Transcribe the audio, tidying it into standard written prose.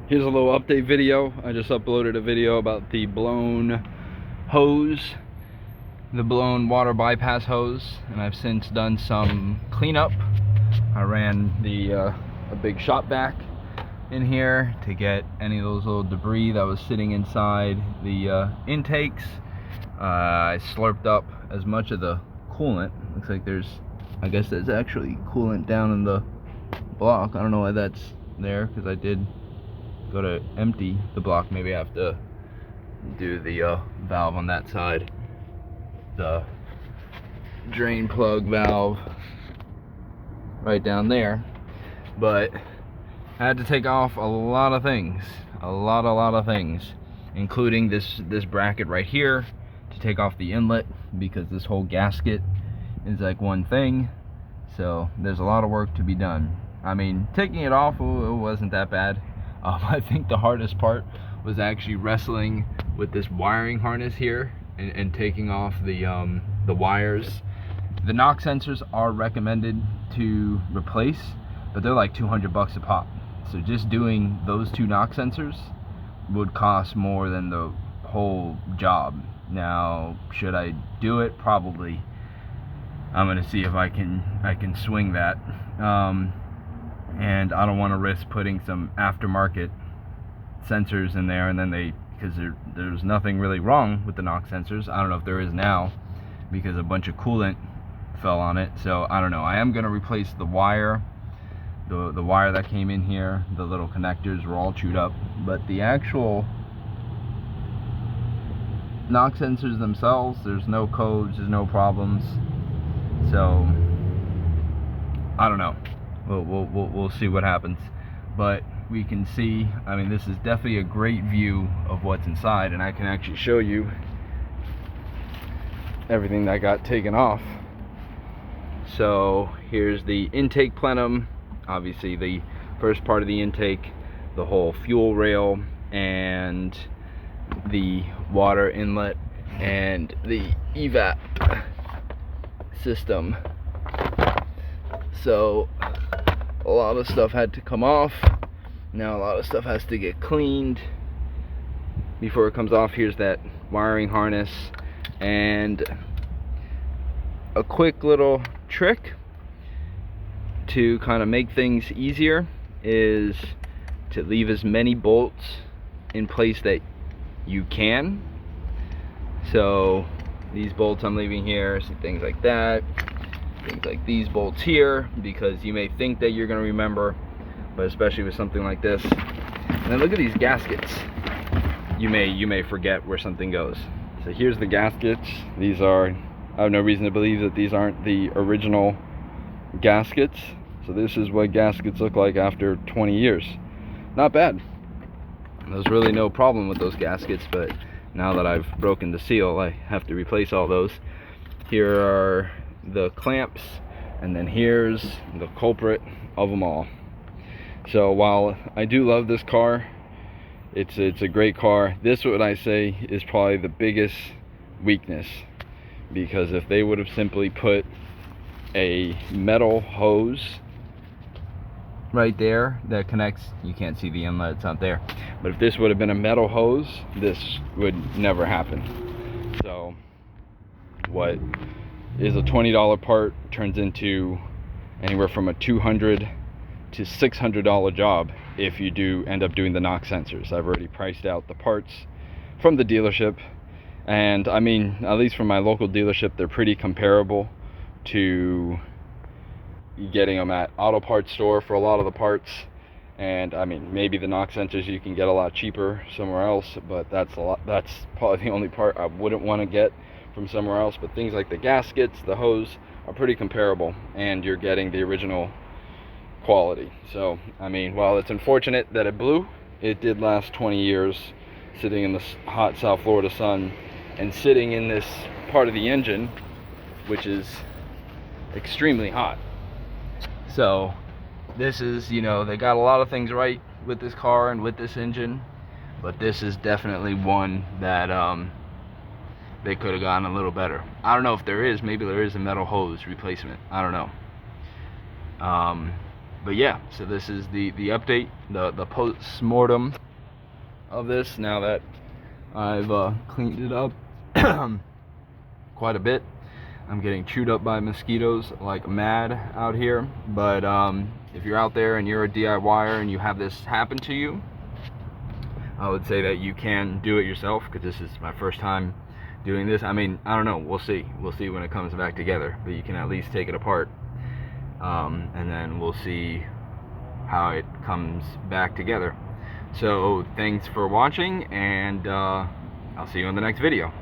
Here's a little update video. I just uploaded a video about the blown hose, the blown water bypass hose, and I've since done some cleanup. I ran a big shop vac in here to get any of those little debris that was sitting inside the intakes. I slurped up as much of the coolant. Looks like I guess there's actually coolant down in the block. I don't know why that's there, because I did go to empty the block. Maybe I have to do the valve on that side, the drain plug valve right down there. But I had to take off a lot of things, a lot of things, including this bracket right here to take off the inlet, because this whole gasket is like one thing. So there's a lot of work to be done. I mean, taking it off, it wasn't that bad. I think the hardest part was actually wrestling with this wiring harness here and taking off the wires. The knock sensors are recommended to replace, but they're like $200 a pop. So just doing those two knock sensors would cost more than the whole job. Now, should I do it? Probably. I'm gonna see if I can swing that. And I don't want to risk putting some aftermarket sensors in there, and then because there's nothing really wrong with the knock sensors. I don't know if there is now, because a bunch of coolant fell on it. So I don't know. I am going to replace the wire, the wire that came in here. The little connectors were all chewed up, but the actual knock sensors themselves, there's no codes, there's no problems. So I don't know. We'll see what happens, but we can see, I mean, this is definitely a great view of what's inside, and I can actually show you everything that got taken off. So here's the intake plenum, obviously the first part of the intake, the whole fuel rail, and the water inlet, and the evap system. So a lot of stuff had to come off. Now a lot of stuff has to get cleaned before it comes off. Here's that wiring harness. And a quick little trick to kind of make things easier is to leave as many bolts in place that you can. So these bolts I'm leaving here, so things like that, things like these bolts here, because you may think that you're going to remember, but especially with something like this. And then look at these gaskets. You may forget where something goes. So here's the gaskets. These are, I have no reason to believe that these aren't the original gaskets. So this is what gaskets look like after 20 years. Not bad. There's really no problem with those gaskets, but now that I've broken the seal, I have to replace all those. Here are the clamps, and then here's the culprit of them all. So while I do love this car, it's a great car, this, what I say, is probably the biggest weakness, because if they would have simply put a metal hose right there that connects, you can't see the inlet, it's not there, but if this would have been a metal hose, this would never happen. So what is a $20 part turns into anywhere from a $200 to $600 job if you do end up doing the knock sensors. I've already priced out the parts from the dealership, and I mean, at least from my local dealership, they're pretty comparable to getting them at auto parts store for a lot of the parts. And I mean, maybe the knock sensors you can get a lot cheaper somewhere else, but that's probably the only part I wouldn't want to get from somewhere else. But things like the gaskets, the hose, are pretty comparable, and you're getting the original quality. So I mean, while it's unfortunate that it blew, it did last 20 years sitting in the hot South Florida sun, and sitting in this part of the engine which is extremely hot. So this is, you know, they got a lot of things right with this car and with this engine, but this is definitely one that they could have gotten a little better. I don't know if there is, maybe there is a metal hose replacement, I don't know. But yeah, so this is the update, the post-mortem of this, now that I've cleaned it up quite a bit. I'm getting chewed up by mosquitoes like mad out here, but if you're out there and you're a DIYer and you have this happen to you, I would say that you can do it yourself, because this is my first time doing this. I mean, I don't know, we'll see when it comes back together, but you can at least take it apart, and then we'll see how it comes back together. So thanks for watching, and I'll see you in the next video.